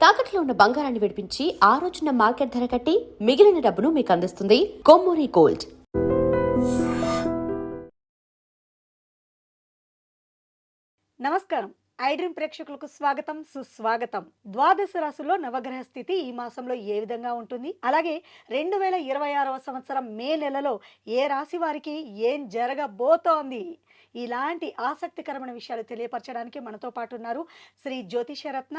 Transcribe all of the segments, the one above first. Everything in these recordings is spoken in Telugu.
తాకట్లో ఉన్న బంగారాన్ని విడిపించి ఆ రోజున మార్కెట్ ధర కట్టి మిగిలిన డబ్బును మీకు అందిస్తుంది కొమ్మూరి గోల్డ్. నమస్కారం. ఐడ్రీమ్ ప్రేక్షకులకు స్వాగతం, సుస్వాగతం. ద్వాదశ రాశుల్లో నవగ్రహ స్థితి ఈ మాసంలో ఏ విధంగా ఉంటుంది, అలాగే 2026వ సంవత్సరం మే నెలలో ఏ రాశి వారికి ఏం జరగబోతోంది, ఇలాంటి ఆసక్తికరమైన విషయాలు తెలియపరచడానికి మనతో పాటు ఉన్నారు శ్రీ జ్యోతిషరత్న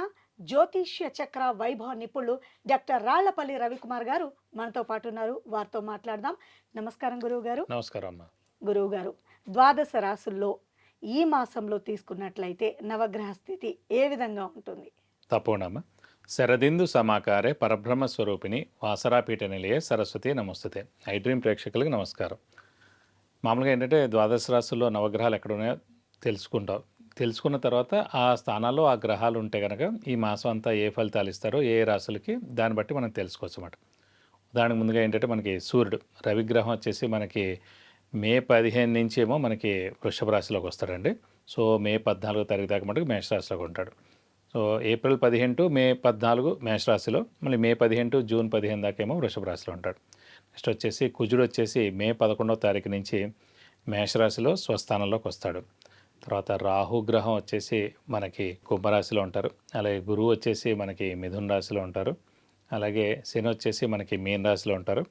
జ్యోతిష్య చక్ర వైభవ నిపుణులు డాక్టర్ రాళ్లపల్లి రవికుమార్ గారు మనతో పాటు ఉన్నారు. వారితో మాట్లాడదాం. నమస్కారం గురువు గారు. నమస్కారం అమ్మా. గురువు గారు, ద్వాదశ రాశుల్లో ఈ మాసంలో తీసుకున్నట్లయితే నవగ్రహ స్థితి ఏ విధంగా ఉంటుంది? తప్పకుండా. శరదిందు సమాకారే పరబ్రహ్మ స్వరూపిణి వాసరాపీఠ నిలయే సరస్వతి నమస్తుతే. ఐడ్రీమ్ ప్రేక్షకులకు నమస్కారం. మామూలుగా ఏంటంటే ద్వాదశ రాశుల్లో నవగ్రహాలు ఎక్కడ ఉన్నాయో తెలుసుకుంటాం. తెలుసుకున్న తర్వాత ఆ స్థానాల్లో ఆ గ్రహాలు ఉంటే కనుక ఈ మాసం అంతా ఏ ఫలితాలు ఇస్తారో ఏ రాశులకి దాన్ని బట్టి మనం తెలుసుకోవచ్చు అన్నమాట. దానికి ముందుగా ఏంటంటే మనకి సూర్యుడు రవిగ్రహం వచ్చేసి మనకి మే 15 నుంచి ఏమో మనకి వృషభ రాశిలోకి వస్తాడండి. సో మే 14 తారీఖు దాకా మటుకు మేషరాశిలోకి ఉంటాడు. సో ఏప్రిల్ 15 టు మే 14 మేషరాశిలో, మళ్ళీ మే 15 టు జూన్ 15 దాకా ఏమో వృషభ రాశిలో ఉంటాడు. నెక్స్ట్ వచ్చేసి కుజుడు వచ్చేసి మే 11వ తారీఖు నుంచి మేషరాశిలో స్వస్థానంలోకి వస్తాడు. తర్వాత రాహుగ్రహం వచ్చేసి మనకి కుంభరాశిలో ఉంటారు. అలాగే గురువు వచ్చేసి మనకి మిథున రాశిలో ఉంటారు. అలాగే శని వచ్చేసి మనకి మీన రాశిలో ఉంటారు.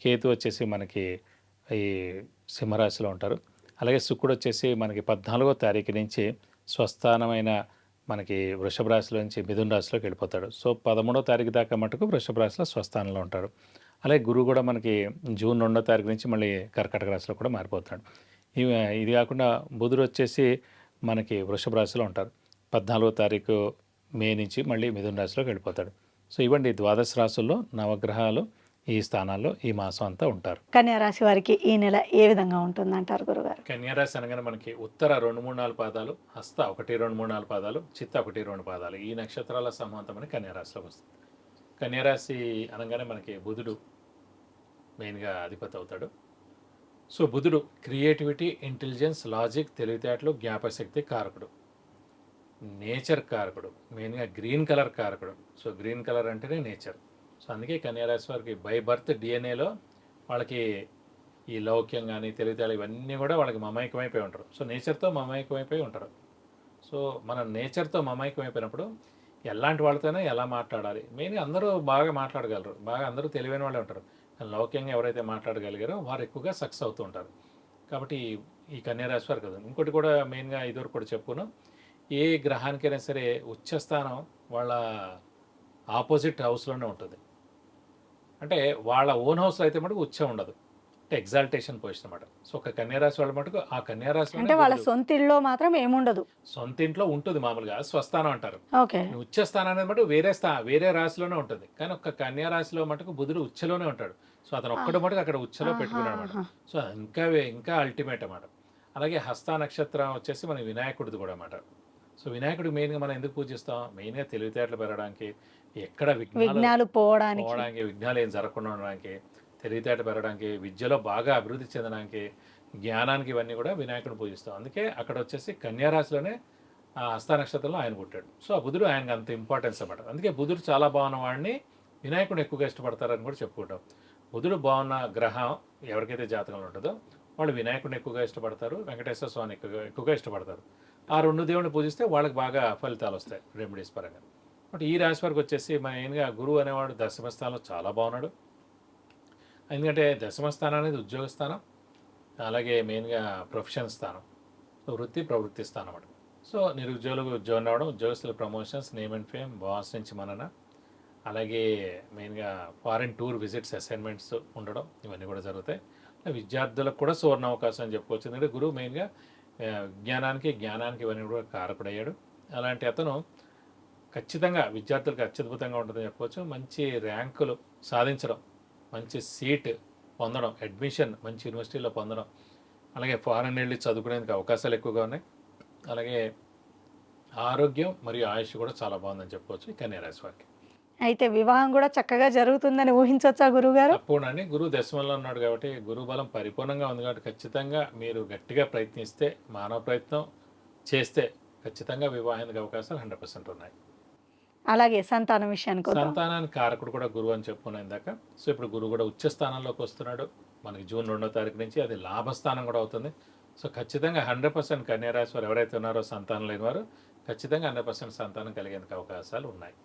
కేతు వచ్చేసి మనకి ఈ సింహరాశిలో ఉంటారు. అలాగే శుక్రుడు వచ్చేసి మనకి 14వ తారీఖు నుంచి స్వస్థానమైన మనకి వృషభ రాశిలో నుంచి మిథున రాశిలోకి వెళ్ళిపోతాడు. సో 13వ తారీఖు దాకా మటుకు వృషభ రాశిలో స్వస్థానంలో ఉంటాడు. అలాగే గురువు కూడా మనకి జూన్ 2వ తారీఖు నుంచి మళ్ళీ కర్కాటక రాశిలో కూడా మారిపోతాడు. ఇది కాకుండా బుధుడు వచ్చేసి మనకి వృషభ రాశిలో ఉంటారు. 14వ తారీఖు మే నుంచి మళ్ళీ మిథున రాశిలోకి వెళ్ళిపోతాడు. సో ఇవ్వండి ద్వాదశ రాశుల్లో నవగ్రహాలు ఈ స్థానాల్లో ఈ మాసం అంతా ఉంటారు. కన్యారాశి వారికి ఈ నెల ఏ విధంగా ఉంటుంది అంటారు గురుగారు? కన్యారాశి అనగానే మనకి ఉత్తర 2, 3, 4 పాదాలు, హస్త 1, 2, 3, 4 పాదాలు, చిత్త 1, 2 పాదాలు, ఈ నక్షత్రాల సమూహంతమని కన్యారాశిలోకి వస్తుంది. కన్యారాశి అనగానే మనకి బుధుడు మెయిన్గా అధిపతి అవుతాడు. సో బుధుడు క్రియేటివిటీ, ఇంటెలిజెన్స్, లాజిక్, తెలివితేటలు, జ్ఞాపశక్తి కారకుడు, నేచర్ కారకుడు, మెయిన్గా గ్రీన్ కలర్ కారకుడు. సో గ్రీన్ కలర్ అంటేనే నేచర్. సో అందుకే కన్యారాశి వారికి బై బర్త్ డిఎన్ఏలో వాళ్ళకి ఈ లౌక్యం కానీ తెలివితేటలు ఇవన్నీ కూడా వాళ్ళకి మమైకమైపోయి ఉంటారు. సో నేచర్తో మమైకమైపోయి ఉంటారు. సో మన నేచర్తో మమైకమైపోయినప్పుడు ఎలాంటి వాళ్ళతోనే ఎలా మాట్లాడాలి, మెయిన్గా అందరూ బాగా మాట్లాడగలరు, బాగా అందరూ తెలివైన వాళ్ళే ఉంటారు. లౌక్యంగా ఎవరైతే మాట్లాడగలిగారో వారు ఎక్కువగా సక్సెస్ అవుతూ ఉంటారు. కాబట్టి ఈ కన్యారాశి వారు కదా. ఇంకోటి కూడా మెయిన్గా ఇదివరకు కూడా చెప్పుకున్నాం, ఏ గ్రహానికైనా సరే ఉచ్చస్థానం వాళ్ళ ఆపోజిట్ హౌస్లోనే ఉంటుంది. అంటే వాళ్ళ ఓన్ హౌస్లో అయితే మటుకు ఉచ్చం ఉండదు, అంటే ఎగ్జాల్టేషన్ పొజిషన్ అన్నమాట. సో ఒక కన్యారాశి వాళ్ళ మటుకు ఆ కన్యారాశి అంటే వాళ్ళ సొంత ఇల్లు మాత్రం ఏముండదు, సొంత ఇంట్లో ఉంటుంది, మామూలుగా స్వస్థానం అంటారు. ఓకే. ఉచ్చస్థానం అనేది మటుకు వేరే రాశిలోనే ఉంటుంది. కానీ ఒక కన్యారాశిలో మటుకు బుధుడు ఉచ్చలోనే ఉంటాడు. సో అతను ఒక్కడు మటుకు అక్కడ ఉచ్చలో పెట్టుకున్నాడు అనమాట. సో ఇంకా అల్టిమేట్ అన్నమాట. అలాగే హస్త నక్షత్రం వచ్చేసి మన వినాయకుడిది కూడా అన్నమాట. సో వినాయకుడికి మెయిన్గా మనం ఎందుకు పూజిస్తాం? మెయిన్గా తెలివితేటలు పెరగడానికి, ఎక్కడ విఘ్నాలు పోవడానికి, విఘ్నాలు ఏం జరగకుండా ఉండడానికి, తెలివితేట పెరగడానికి, విద్యలో బాగా అభివృద్ధి చెందడానికి, జ్ఞానానికి, ఇవన్నీ కూడా వినాయకుడిని పూజిస్తాం. అందుకే అక్కడ వచ్చేసి కన్యారాశిలోనే ఆ హస్త నక్షత్రంలో ఆయన పుట్టాడు. సో ఆ బుధుడు ఆయనకు అంత ఇంపార్టెన్స్ అన్నమాట. అందుకే బుధుడు చాలా బాగున్న వాడిని వినాయకుడిని ఎక్కువగా ఇష్టపడతారని కూడా చెప్పుకుంటాం. బుధుడు బాగున్న గ్రహం ఎవరికైతే జాతకంలో ఉంటుందో వాళ్ళు వినాయకుడిని ఎక్కువగా ఇష్టపడతారు, వెంకటేశ్వర స్వామిని ఎక్కువగా ఇష్టపడతారు. ఆ రెండు దేవుడిని పూజిస్తే వాళ్ళకి బాగా ఫలితాలు వస్తాయి రెమెడీస్ పరంగా. బట్ ఈ రాశి వారికి వచ్చేసి మెయిన్గా గురువు అనేవాడు దశమ స్థానంలో చాలా బాగున్నాడు. ఎందుకంటే దశమ స్థానం అనేది ఉద్యోగ స్థానం, అలాగే మెయిన్గా ప్రొఫెషన్ స్థానం, వృత్తి ప్రవృత్తి స్థానం అన్నమాట. సో నిరుద్యోగులకు ఉద్యోగం రావడం, ఉద్యోగస్తులకు promotions, name and fame, boss నుంచి మనన, అలాగే మెయిన్గా ఫారిన్ టూర్ విజిట్స్, అసైన్మెంట్స్ ఉండడం, ఇవన్నీ కూడా జరుగుతాయి. విద్యార్థులకు కూడా సువర్ణ అవకాశం అని చెప్పుకోవచ్చు. ఎందుకంటే గురువు మెయిన్గా జ్ఞానానికి ఇవన్నీ కూడా కారకుడయ్యాడు. అలాంటి అతను ఖచ్చితంగా విద్యార్థులకు అత్యద్భుతంగా ఉంటుందని చెప్పుకోవచ్చు. మంచి ర్యాంకులు సాధించడం, మంచి సీట్ పొందడం, అడ్మిషన్ మంచి యూనివర్సిటీలో పొందడం, అలాగే ఫారెన్ వెళ్ళి చదువుకునేందుకు అవకాశాలు ఎక్కువగా ఉన్నాయి. అలాగే ఆరోగ్యం మరియు ఆయుష్ కూడా చాలా బాగుందని చెప్పుకోవచ్చు ఈ కన్యారాశి వారికి. అయితే వివాహం కూడా చక్కగా జరుగుతుందని ఊహించవచ్చా గురువుగారు? తప్పకుండా. గురువు దశమంలో ఉన్నాడు కాబట్టి, గురువు బలం పరిపూర్ణంగా ఉంది కాబట్టి ఖచ్చితంగా మీరు గట్టిగా ప్రయత్నిస్తే, మానవ ప్రయత్నం చేస్తే ఖచ్చితంగా వివాహానికి అవకాశాలు 100% ఉన్నాయి. అలాగే సంతానం విషయానికి వద్దాం. సంతానానికి కారకుడు కూడా గురువు అని చెప్పుకున్నాం ఇందాక. సో ఇప్పుడు గురువు కూడా ఉచ్చ స్థానంలోకి వస్తున్నాడు మనకి జూన్ 2వ తారీఖు నుంచి. అది లాభస్థానం కూడా అవుతుంది. సో ఖచ్చితంగా 100% కన్యా రాశి వారు ఎవరైతే ఉన్నారో సంతానం లేని వారు ఖచ్చితంగా 100% సంతానం కలిగేందుకు అవకాశాలు ఉన్నాయి.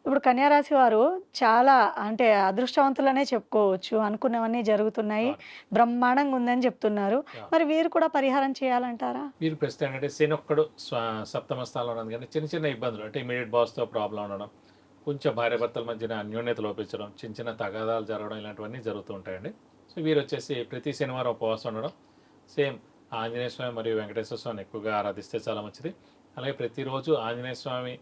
ఇప్పుడు కన్యా రాశి వారు చాలా అంటే అదృష్టవంతులనే చెప్పుకోవచ్చు. అనుకున్నవన్నీ జరుగుతున్నాయి, బ్రహ్మాండంగా ఉందని చెప్తున్నారు. మరి వీరు కూడా పరిహారం చేయాలంటారా? వీరు ప్రస్తుతం ఏంటంటే శని ఒక్కడు సప్తమ స్థానంలో ఉన్నది, కానీ చిన్న చిన్న ఇబ్బందులు అంటే ఇమీడియట్ బాస్తో ప్రాబ్లం ఉండడం, కొంచెం భార్యాభర్తల మధ్యన అన్యోన్యత లోపించడం, చిన్న చిన్న తగాదాలు జరగడం, ఇలాంటివన్నీ జరుగుతూ ఉంటాయండి. సో వీరు వచ్చేసి ప్రతి శనివారం ఉపవాసం ఉండడం, సేమ్ ఆంజనేయ స్వామి మరియు వెంకటేశ్వర స్వామిని ఎక్కువగా ఆరాధిస్తే చాలా మంచిది. అలాగే ప్రతిరోజు ఆంజనేయ స్వామి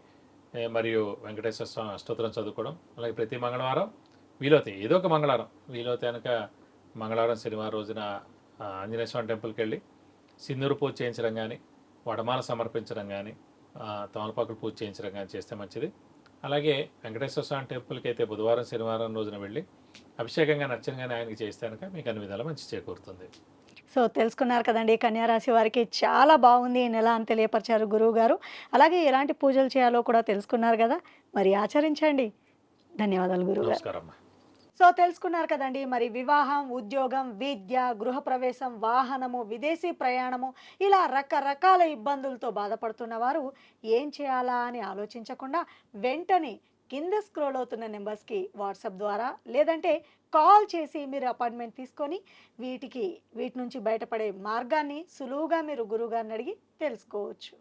మరియు వెంకటేశ్వర స్వామి అష్టోత్తరం చదువుకోవడం, అలాగే ప్రతి మంగళవారం వీలైతే ఏదో ఒక మంగళవారం వీలైతే కనుక మంగళవారం శనివారం రోజున ఆంజనేయ స్వామి టెంపుల్కి వెళ్ళి సింధూరు పూజ చేయించడం కానీ, వడమాల సమర్పించడం కానీ, తమలపాకులు పూజ చేయించడం కానీ చేస్తే మంచిది. అలాగే వెంకటేశ్వర స్వామి టెంపుల్కి అయితే బుధవారం శనివారం రోజున వెళ్ళి అభిషేకంగా నచ్చని కానీ ఆయనకి చేస్తే కనుక మీకు అన్ని విధాలు మంచి చేకూరుతుంది. సో తెలుసుకున్నారు కదండి, కన్యా రాశి వారికి చాలా బాగుంది ఈ నెల అని తెలియపరిచారు గురువు గారు. అలాగే ఎలాంటి పూజలు చేయాలో కూడా తెలుసుకున్నారు కదా, మరి ఆచరించండి. ధన్యవాదాలు గురువు గారు. నమస్కారం. సో తెలుసుకున్నారు కదండి, మరి వివాహం, ఉద్యోగం, విద్య, గృహప్రవేశం, వాహనము, విదేశీ ప్రయాణము, ఇలా రకరకాల ఇబ్బందులతో బాధపడుతున్న వారు ఏం చేయాలా అని ఆలోచించకుండా వెంటనే కింద స్క్రోల్ అవుతున్న నెంబర్స్కి వాట్సాప్ ద్వారా లేదంటే కాల్ చేసి మీరు అపాయింట్మెంట్ తీసుకొని వీటి నుంచి బయటపడే మార్గాన్ని సులువుగా మీరు గురువుగారిని అడిగి తెలుసుకోవచ్చు.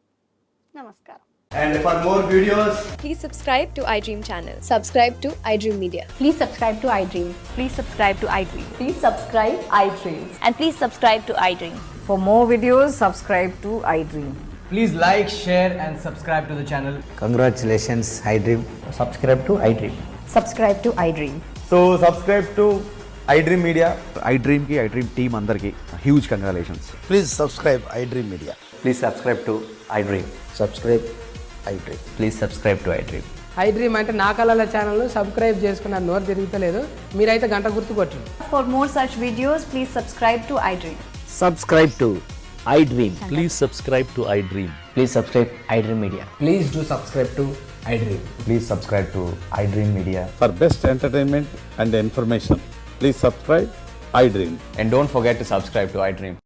నమస్కారం. And for more videos, Please subscribe to iDream channel. Subscribe to iDream Media. Please subscribe to iDream. Please subscribe to iDream. Please subscribe iDream. And please subscribe to iDream. For more videos, subscribe to iDream. please like, share and subscribe to the channel. Congratulations, iDream. Subscribe to iDream. Subscribe to iDream. So subscribe to iDream Media. iDream team అందరికి huge congratulations. Please subscribe iDream Media. Please subscribe to iDream. Subscribe iDream. Please subscribe to iDream. iDream అంటే నా కళల ఛానల్ను సబ్స్క్రైబ్ చేసుకున్న నోరు తిరుగుతలేదు, మీరైతే గంట గుర్తు కొట్టండి. For more such videos, please subscribe to iDream. Subscribe to iDream. Please subscribe to iDream. Please subscribe iDream Media. Please do subscribe to iDream. Please subscribe to iDream Media. For best entertainment and information, please subscribe iDream. And don't forget to subscribe to iDream.